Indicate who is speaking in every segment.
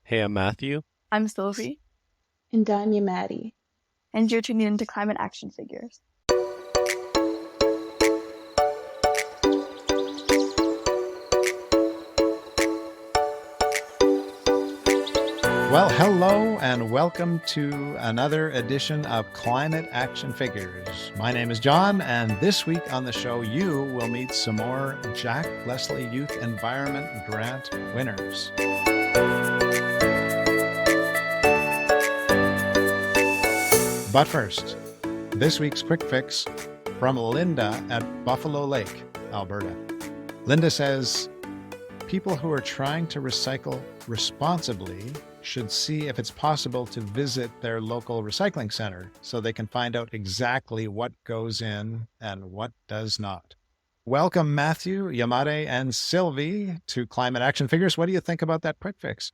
Speaker 1: Hey, I'm Matthew.
Speaker 2: I'm Sylvie,
Speaker 3: And I'm Yomade.
Speaker 2: and you're tuning into Climate Action Figures.
Speaker 4: Well, hello and welcome to another edition of Climate Action Figures. My name is John, and this week on the show, you will meet some more Jack Leslie Youth Environment Grant winners. But first, this week's quick fix from Linda at Buffalo Lake, Alberta. Linda says, people who are trying to recycle responsibly should see if it's possible to visit their local recycling center so they can find out exactly what goes in and what does not. Welcome, Matthew, Yomade, and Sylvie to Climate Action Figures. What do you think about that quick fix?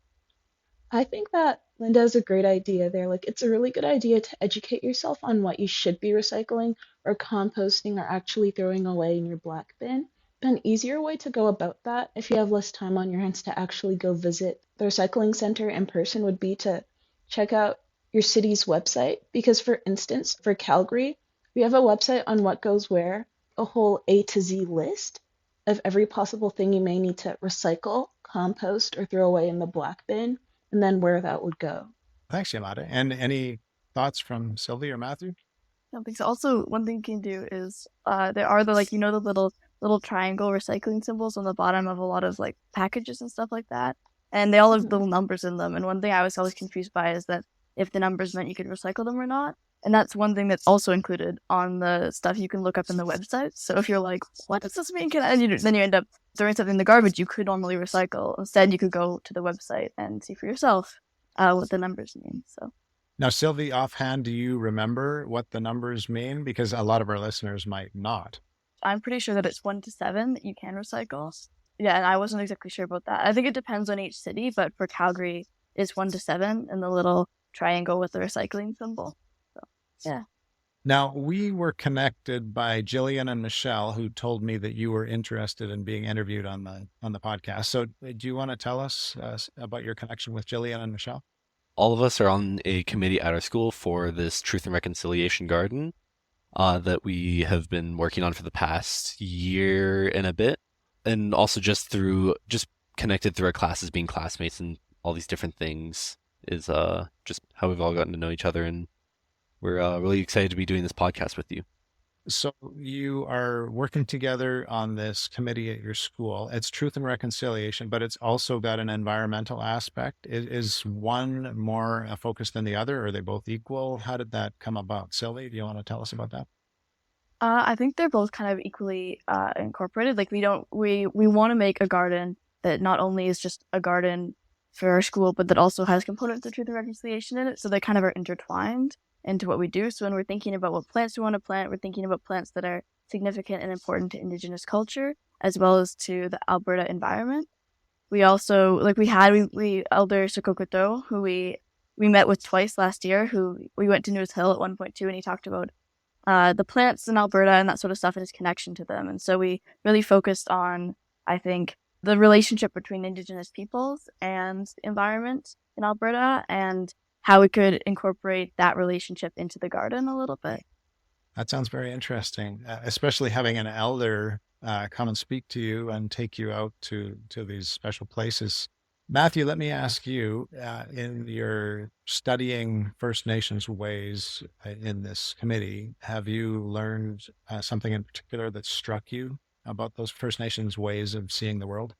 Speaker 3: I think that Linda has a great idea there. Like, it's a really good idea to educate yourself on what you should be recycling or composting or actually throwing away in your black bin. But an easier way to go about that, if you have less time on your hands to actually go visit the recycling center in person, would be to check out your city's website. Because, for instance, for Calgary, we have a website on what goes where, a whole A to Z list of every possible thing you may need to recycle, compost, or throw away in the black bin and then where that would go.
Speaker 4: Thanks, Yomade. And any thoughts from Sylvie or Matthew?
Speaker 2: I don't think so. Also, one thing you can do is there are the little triangle recycling symbols on the bottom of a lot of like packages and stuff like that, and they all have
Speaker 3: Mhm.
Speaker 2: little numbers in them. And one thing I was always confused by is that if the numbers meant you could recycle them or not. And that's one thing that's also included on the stuff you can look up in the website. So if you're like, what does this mean? Then you end up throwing something in the garbage you could normally recycle. Instead, you could go to the website and see for yourself what the numbers mean. So
Speaker 4: Now, Sylvie, offhand, do you remember what the numbers mean? Because a lot of our listeners might not.
Speaker 2: I'm pretty sure that it's 1 to 7 that you can recycle. Yeah, and I wasn't exactly sure about that. I think it depends on each city, but for Calgary, it's 1 to 7 and the little triangle with the recycling symbol. So yeah.
Speaker 4: Now, we were connected by Jillian and Michelle, who told me that you were interested in being interviewed on the podcast. So, do you want to tell us about your connection with Jillian and Michelle?
Speaker 1: All of us are on a committee at our school for this Truth and Reconciliation Garden that we have been working on for the past year and a bit. And also just connected through our classes, being classmates and all these different things is just how we've all gotten to know each other. And we're really excited to be doing this podcast with you.
Speaker 4: So, you are working together on this committee at your school. It's Truth and Reconciliation, but it's also got an environmental aspect. Is one more focused than the other? Or are they both equal? How did that come about? Sylvie, do you want to tell us about that?
Speaker 2: I think they're both kind of equally incorporated. Like we want to make a garden that not only is just a garden for our school, but that also has components of truth and reconciliation in it. So they kind of are intertwined into what we do. So when we're thinking about what plants we want to plant, we're thinking about plants that are significant and important to Indigenous culture, as well as to the Alberta environment. We also we Elder Sokokoto, who we met with twice last year, who we went to News Hill at 1.2, and he talked about the plants in Alberta and that sort of stuff and his connection to them. And so we really focused on, I think, the relationship between Indigenous peoples and the environment in Alberta and how we could incorporate that relationship into the garden a little bit.
Speaker 4: That sounds very interesting, especially having an elder come and speak to you and take you out to these special places. Matthew, let me ask you, in your studying First Nations ways in this committee, have you learned something in particular that struck you about those First Nations ways of seeing the world?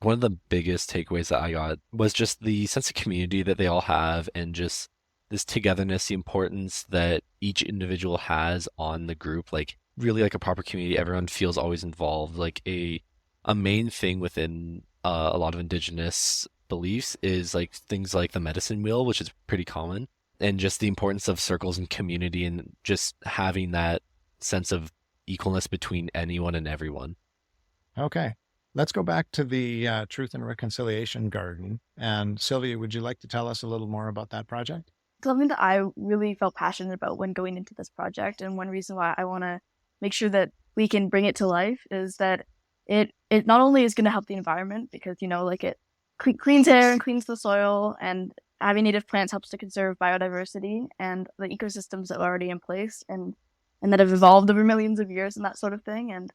Speaker 1: One of the biggest takeaways that I got was just the sense of community that they all have and just this togetherness, the importance that each individual has on the group, like really like a proper community, everyone feels always involved. Like a main thing within a lot of indigenous beliefs is like things like the medicine wheel, which is pretty common, and just the importance of circles and community and just having that sense of equalness between anyone and everyone.
Speaker 4: Okay. Let's go back to the Truth and Reconciliation Garden. And Sylvia, would you like to tell us a little more about that project?
Speaker 2: Something that I really felt passionate about when going into this project, and one reason why I want to make sure that we can bring it to life is that it not only is going to help the environment because like cleans air and cleans the soil, and having native plants helps to conserve biodiversity and the ecosystems that are already in place and that have evolved over millions of years and that sort of thing. And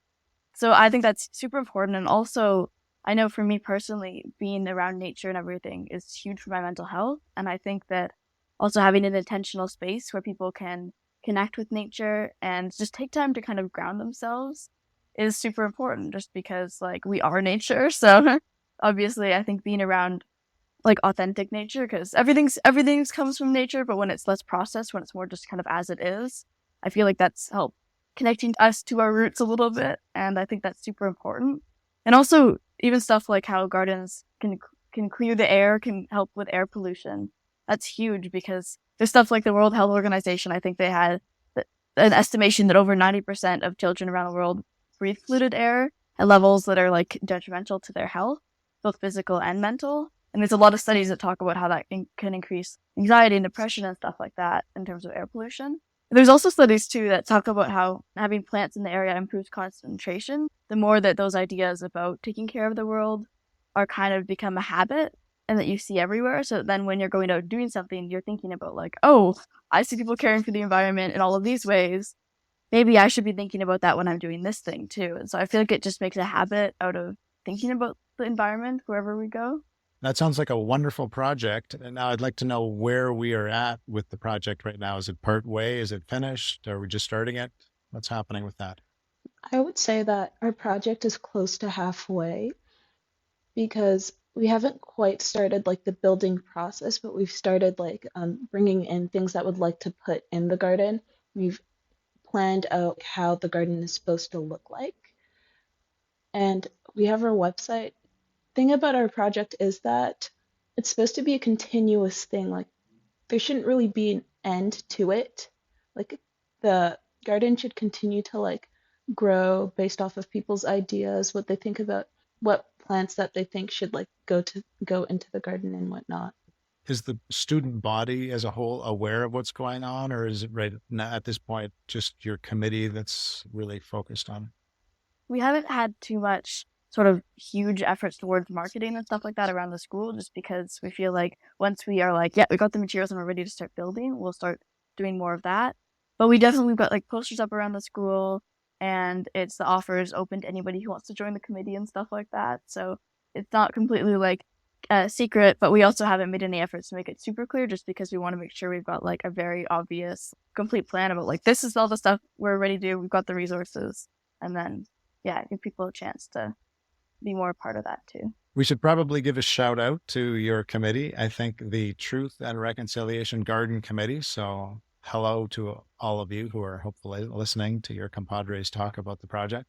Speaker 2: so I think that's super important. And also, I know for me personally, being around nature and everything is huge for my mental health. And I think that also having an intentional space where people can connect with nature and just take time to kind of ground themselves is super important just because like we are nature. So obviously I think being around like authentic nature because everything's comes from nature, but when it's less processed, when it's more just kind of as it is, I feel like that's helped connecting us to our roots a little bit, and I think that's super important. And also even stuff like how gardens can clear the air, can help with air pollution. That's huge because there's stuff like the World Health Organization. I think they had an estimation that over 90% of children around the world breathe polluted air at levels that are like detrimental to their health, both physical and mental. And there's a lot of studies that talk about how that can increase anxiety and depression and stuff like that in terms of air pollution. And there's also studies too that talk about how having plants in the area improves concentration. The more that those ideas about taking care of the world are kind of become a habit and that you see everywhere. So then when you're going out doing something, you're thinking about like, oh, I see people caring for the environment in all of these ways. Maybe I should be thinking about that when I'm doing this thing too. And so I feel like it just makes a habit out of thinking about the environment wherever we go.
Speaker 4: That sounds like a wonderful project. And now I'd like to know where we are at with the project right now. Is it part way? Is it finished? Are we just starting it? What's happening with that?
Speaker 3: I would say that our project is close to halfway because we haven't quite started like the building process, but we've started like bringing in things that would like to put in the garden. We've planned out how the garden is supposed to look like, and we have our website. Thing about our project is that it's supposed to be a continuous thing. Like there shouldn't really be an end to it. Like the garden should continue to like grow based off of people's ideas, what they think about what plants that they think should like go into the garden and whatnot.
Speaker 4: Is the student body as a whole aware of what's going on, or is it right now at this point just your committee that's really focused on it?
Speaker 2: We haven't had too much sort of huge efforts towards marketing and stuff like that around the school just because we feel like once we are like, yeah, we got the materials and we're ready to start building, we'll start doing more of that. But we've got like posters up around the school and it's the offers open to anybody who wants to join the committee and stuff like that. So it's not completely like a secret, but we also haven't made any efforts to make it super clear just because we want to make sure we've got like a very obvious complete plan about like this is all the stuff we're ready to do, we've got the resources, and then yeah, give people a chance to be more a part of that too.
Speaker 4: We should probably give a shout out to your committee. I think the Truth and Reconciliation Garden Committee. So hello to all of you who are hopefully listening to your compadres talk about the project.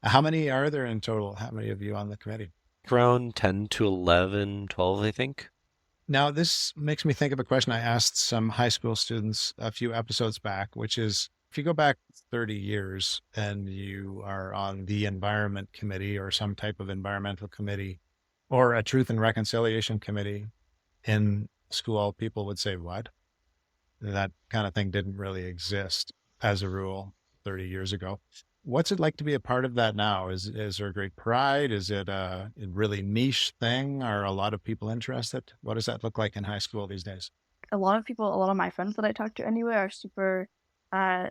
Speaker 4: How many are there in total? How many of you on the committee?
Speaker 1: Around 10 to 11, 12, I think.
Speaker 4: Now, this makes me think of a question I asked some high school students a few episodes back, which is if you go back 30 years and you are on the environment committee or some type of environmental committee or a truth and reconciliation committee in school, people would say, what? That kind of thing didn't really exist as a rule 30 years ago. What's it like to be a part of that now? Is there great pride? Is it a really niche thing? Are a lot of people interested? What does that look like in high school these days?
Speaker 2: A lot of people, a lot of my friends that I talk to anyway are super, uh,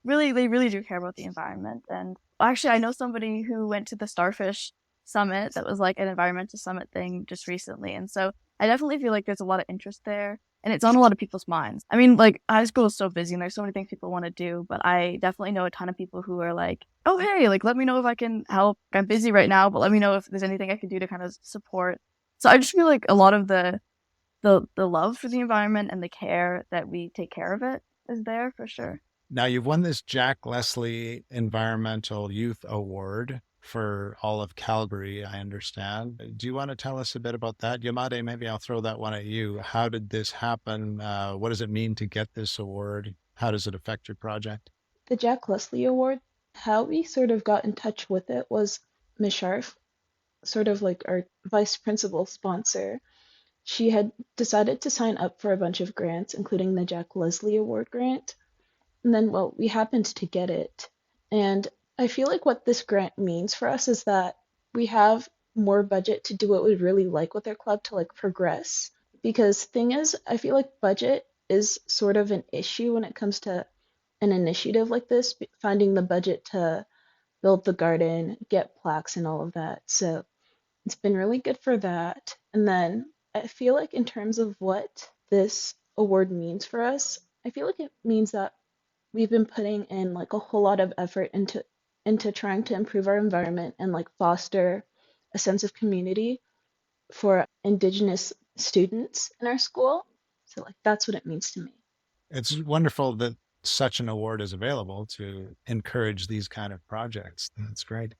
Speaker 2: they really do care about the environment. And actually, I know somebody who went to the Starfish Summit that was like an environmental summit thing just recently. And so I definitely feel like there's a lot of interest there. And it's on a lot of people's minds. I mean, like, high school is so busy and there's so many things people want to do, but I definitely know a ton of people who are like, oh, hey, like, let me know if I can help. I'm busy right now, but let me know if there's anything I can do to kind of support. So I just feel like a lot of the love for the environment and the care that we take care of it is there for sure.
Speaker 4: Now, you've won this Jack Leslie Environmental Youth Award for all of Calgary, I understand. Do you want to tell us a bit about that? Yomade, maybe I'll throw that one at you. How did this happen? What does it mean to get this award? How does it affect your project?
Speaker 3: The Jack Leslie Award, how we sort of got in touch with it was Miss Sharf, sort of like our vice principal sponsor. She had decided to sign up for a bunch of grants, including the Jack Leslie Award grant. And then, well, we happened to get it. And I feel like what this grant means for us is that we have more budget to do what we'd really like with our club to like progress. Because thing is, I feel like budget is sort of an issue when it comes to an initiative like this, finding the budget to build the garden, get plaques and all of that. So it's been really good for that. And then I feel like in terms of what this award means for us, I feel like it means that we've been putting in like a whole lot of effort into trying to improve our environment and like foster a sense of community for Indigenous students in our school. So like that's what it means to me.
Speaker 4: It's wonderful that such an award is available to encourage these kind of projects. That's great.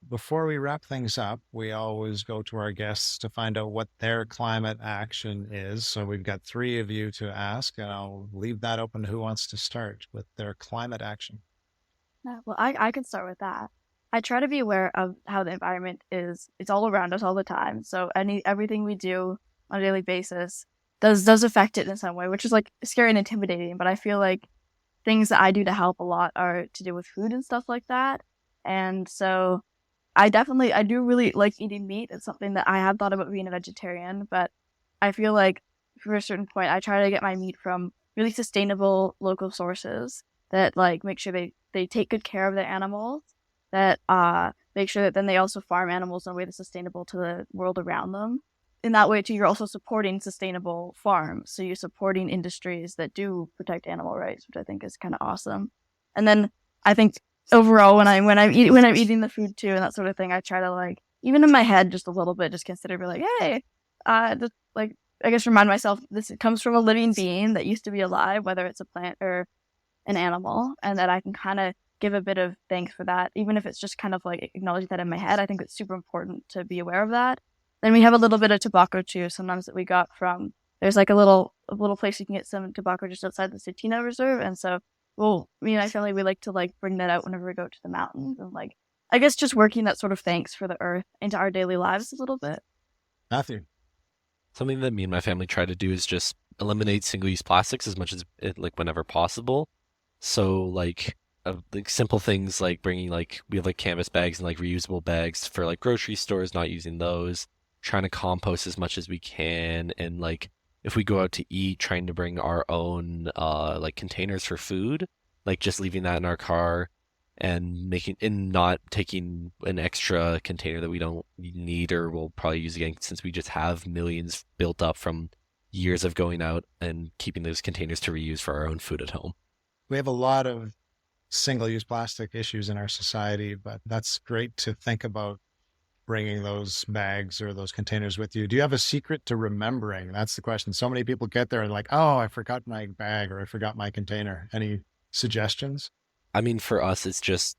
Speaker 4: Before we wrap things up, we always go to our guests to find out what their climate action is. So we've got three of you to ask, and I'll leave that open to who wants to start with their climate action.
Speaker 2: Yeah, well, I can start with that. I try to be aware of how the environment is. It's all around us all the time. So everything we do on a daily basis does affect it in some way, which is like scary and intimidating. But I feel like things that I do to help a lot are to do with food and stuff like that. And so I do really like eating meat. It's something that I have thought about being a vegetarian, but I feel like for a certain point, I try to get my meat from really sustainable local sources that like make sure they take good care of their animals, that make sure that then they also farm animals in a way that's sustainable to the world around them. In that way, too, you're also supporting sustainable farms. So you're supporting industries that do protect animal rights, which I think is kind of awesome. And then I think overall, when I'm eating the food too and that sort of thing, I try to like even in my head just a little bit, just consider be like, hey, just like I guess remind myself this comes from a living being that used to be alive, whether it's a plant or an animal, and that I can kind of give a bit of thanks for that, even if it's just kind of like acknowledging that in my head. I think it's super important to be aware of that. Then we have a little bit of tobacco too. Sometimes that we got from there's like a little place you can get some tobacco just outside the Satina Reserve, and so well, me and my family we like to like bring that out whenever we go to the mountains and like I guess just working that sort of thanks for the earth into our daily lives a little bit.
Speaker 4: Matthew.
Speaker 1: Something that me and my family try to do is just eliminate single-use plastics as much as it like whenever possible. So like simple things like bringing like we have like canvas bags and like reusable bags for like grocery stores, not using those, trying to compost as much as we can, and like if we go out to eat, trying to bring our own like containers for food, like just leaving that in our car and making and not taking an extra container that we don't need or will probably use again since we just have millions built up from years of going out and keeping those containers to reuse for our own food at home.
Speaker 4: We have a lot of single-use plastic issues in our society, but that's great to think about bringing those bags or those containers with you. Do you have a secret to remembering? That's the question. So many people get there and like, oh, I forgot my bag or I forgot my container. Any suggestions?
Speaker 1: I mean, for us, it's just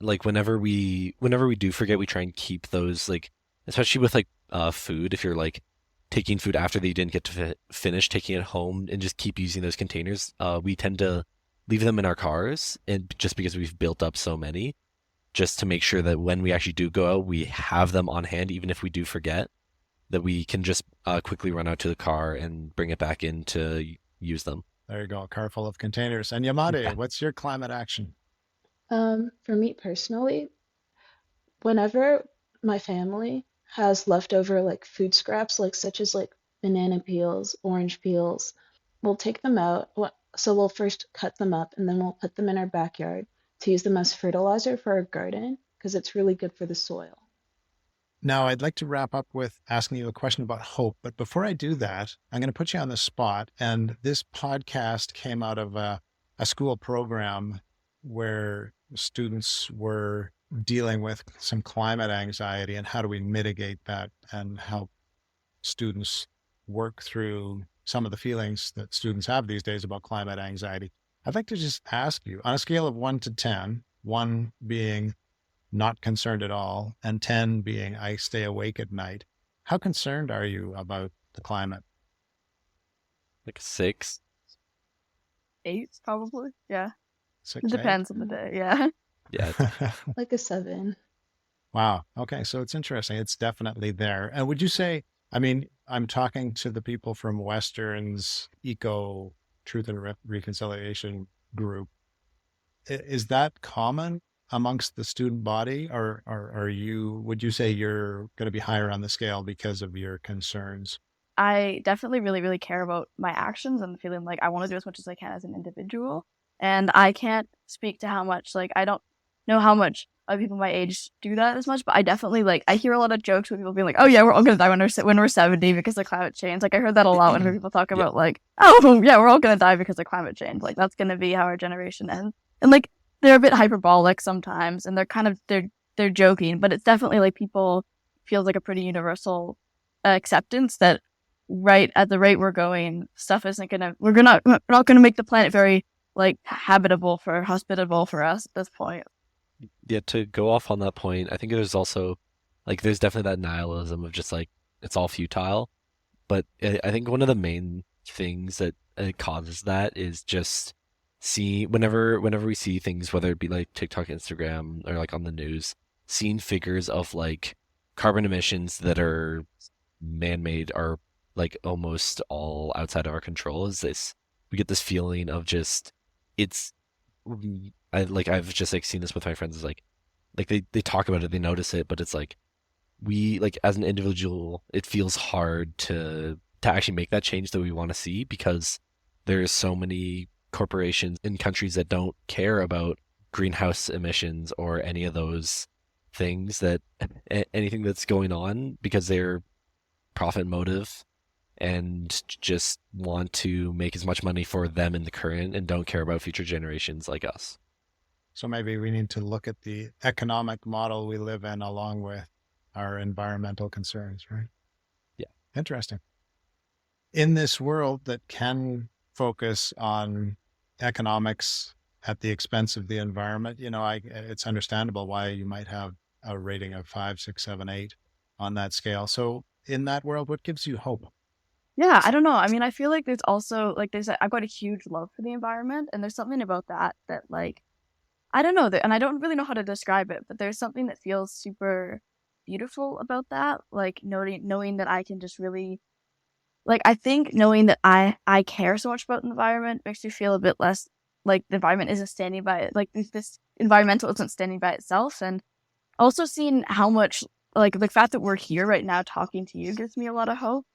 Speaker 1: like whenever we do forget, we try and keep those like, especially with like food. If you're like taking food after that you didn't get to finish, taking it home and just keep using those containers, we tend to leave them in our cars, and just because we've built up so many, just to make sure that when we actually do go out, we have them on hand, even if we do forget, that we can just quickly run out to the car and bring it back in to use them.
Speaker 4: There you go, a car full of containers. And Yomade, what's your climate action?
Speaker 3: For me personally, whenever my family has leftover like food scraps, like such as like banana peels, orange peels, we'll take them out. So we'll first cut them up and then we'll put them in our backyard to use them as fertilizer for our garden because it's really good for the soil.
Speaker 4: Now, I'd like to wrap up with asking you a question about hope. But before I do that, I'm going to put you on the spot. And this podcast came out of a school program where students were dealing with some climate anxiety and how do we mitigate that and help students work through some of the feelings that students have these days about climate anxiety. I'd like to just ask you on a scale of 1 to 10, 1 being not concerned at all, and 10 being I stay awake at night. How concerned are you about the climate?
Speaker 1: Like a 6.
Speaker 2: 8 probably. Yeah.
Speaker 4: 6,
Speaker 2: It
Speaker 4: 8?
Speaker 2: depends on the day. Yeah.
Speaker 1: Yeah.
Speaker 3: Like a 7.
Speaker 4: Wow. Okay. So it's interesting. It's definitely there. And would you say, I mean, I'm talking to the people from Western's Eco Truth and Reconciliation group. Is that common amongst the student body, or are you, would you say you're going to be higher on the scale because of your concerns?
Speaker 2: I definitely really, really care about my actions and feeling like I want to do as much as I can as an individual. And I can't speak to how much, like, I don't know how much other people my age do that as much, but I definitely, like, I hear a lot of jokes with people being like, oh, yeah, we're all going to die when we're 70 because of climate change. Like, I heard that a lot when people talk
Speaker 1: Yeah.
Speaker 2: about, like, oh, yeah, we're all going to die because of climate change. Like, that's going to be how our generation ends. And, like, they're a bit hyperbolic sometimes, and they're joking, but it's definitely, like, people feels like a pretty universal acceptance that right at the rate we're going, stuff isn't gonna we're not gonna make the planet very like hospitable for us at this point.
Speaker 1: Yeah, to go off on that point, I think there's also like there's definitely that nihilism of just like it's all futile. But I think one of the main things that causes that is just see whenever we see things, whether it be like TikTok, Instagram, or like on the news, seeing figures of like carbon emissions that are man-made are like almost all outside of our control. Is this we get this feeling of just it's I've just like seen this with my friends is like they talk about it, they notice it, but it's like we like as an individual, it feels hard to actually make that change that we want to see because there's so many corporations in countries that don't care about greenhouse emissions or any of those things that anything that's going on because they're profit motive and just want to make as much money for them in the current and don't care about future generations like us.
Speaker 4: So maybe we need to look at the economic model we live in along with our environmental concerns, right?
Speaker 1: Yeah.
Speaker 4: Interesting. In this world that can focus on economics at the expense of the environment, it's understandable why you might have a rating of 5, 6, 7, 8 on that scale. So in that world, what gives you hope?
Speaker 2: Yeah, I don't know. I mean, I feel like there's also like I've got a huge love for the environment, and there's something about that like I don't know that, and I don't really know how to describe it, but there's something that feels super beautiful about that. Like knowing that I can just really like I think knowing that I care so much about the environment makes me feel a bit less like the environment isn't standing by it. Like this environmental isn't standing by itself, and also seeing how much like the fact that we're here right now talking to you gives me a lot of hope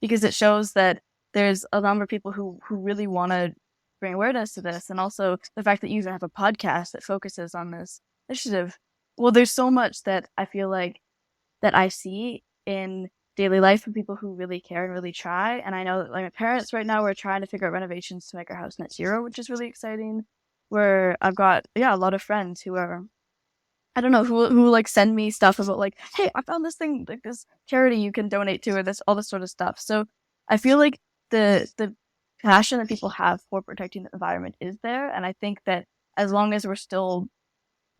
Speaker 2: because it shows that there's a number of people who really want to bring awareness to this, and also the fact that you even have a podcast that focuses on this initiative. Well, there's so much that I feel like that I see in daily life from people who really care and really try. And I know that like my parents right now we're trying to figure out renovations to make our house net zero, which is really exciting. Where I've got a lot of friends who are I don't know who like send me stuff about like, hey, I found this thing like this charity you can donate to or this all this sort of stuff. So I feel like the passion that people have for protecting the environment is there, and I think that as long as we're still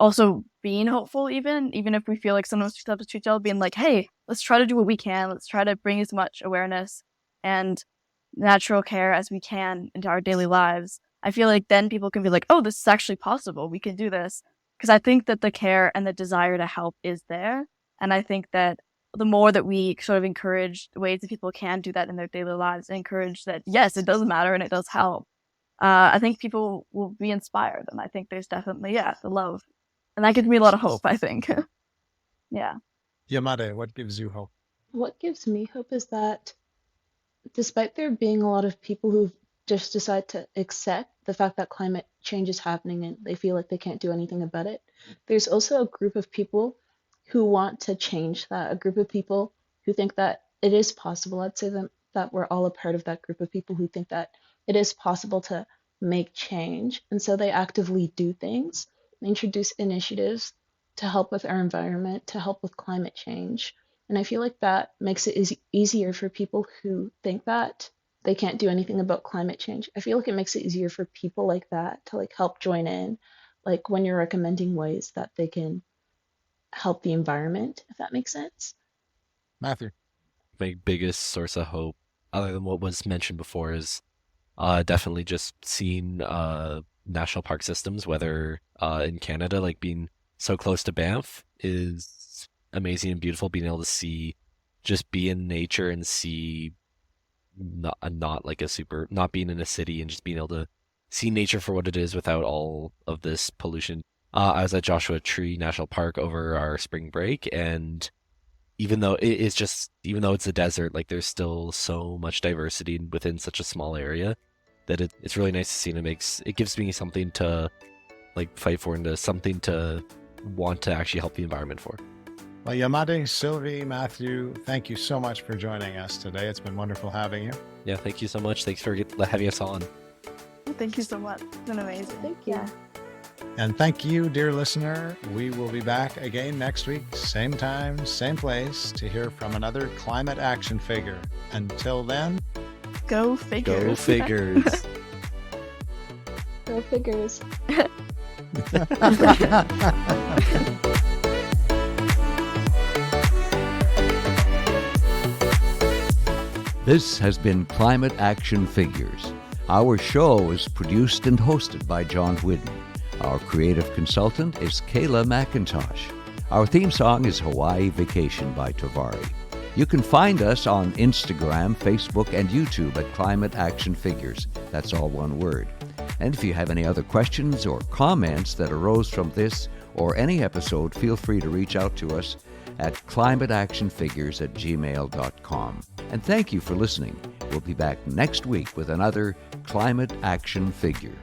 Speaker 2: also being hopeful, even if we feel like sometimes we have to treat being like, hey, let's try to do what we can, let's try to bring as much awareness and natural care as we can into our daily lives. I feel like then people can be like, oh, this is actually possible, we can do this. Because I think that the care and the desire to help is there. And I think that the more that we sort of encourage ways that people can do that in their daily lives, and encourage that, yes, it does matter and it does help, I think people will be inspired. And I think there's definitely, the love. And that gives me a lot of hope, I think. Yeah.
Speaker 4: Yomade, what gives you hope?
Speaker 3: What gives me hope is that despite there being a lot of people who just decide to accept the fact that climate change is happening and they feel like they can't do anything about it, there's also a group of people who want to change that, a group of people who think that it is possible. I'd say that we're all a part of that group of people who think that it is possible to make change. And so they actively do things, they introduce initiatives to help with our environment, to help with climate change. And I feel like that makes it easier for people who think that they can't do anything about climate change. I feel like it makes it easier for people like that to like help join in, like when you're recommending ways that they can help the environment, if that makes sense.
Speaker 4: Matthew.
Speaker 1: My biggest source of hope, other than what was mentioned before, is definitely just seeing national park systems, whether in Canada, like being so close to Banff is amazing and beautiful. Being able to see, just be in nature and see, not like not being in a city and just being able to see nature for what it is without all of this pollution I was at Joshua Tree National Park over our spring break, and even though even though it's a desert, like there's still so much diversity within such a small area that it's really nice to see, and it gives me something to like fight for and to something to want to actually help the environment for.
Speaker 4: Well, Yomade, Sylvie, Matthew, thank you so much for joining us today. It's been wonderful having you.
Speaker 1: Yeah, thank you so much. Thanks for having us on.
Speaker 2: Thank you so much. It's been amazing.
Speaker 3: Thank you.
Speaker 2: Yeah.
Speaker 4: And thank you, dear listener. We will be back again next week, same time, same place, to hear from another climate action figure. Until then,
Speaker 2: Go figures.
Speaker 1: Go figures.
Speaker 3: Go figures.
Speaker 5: This has been Climate Action Figures. Our show is produced and hosted by John Whidden. Our creative consultant is Kayla McIntosh. Our theme song is Hawaii Vacation by Tovari. You can find us on Instagram, Facebook, and YouTube at Climate Action Figures. That's all one word. And if you have any other questions or comments that arose from this or any episode, feel free to reach out to us at climateactionfigures@gmail.com. And thank you for listening. We'll be back next week with another Climate Action Figure.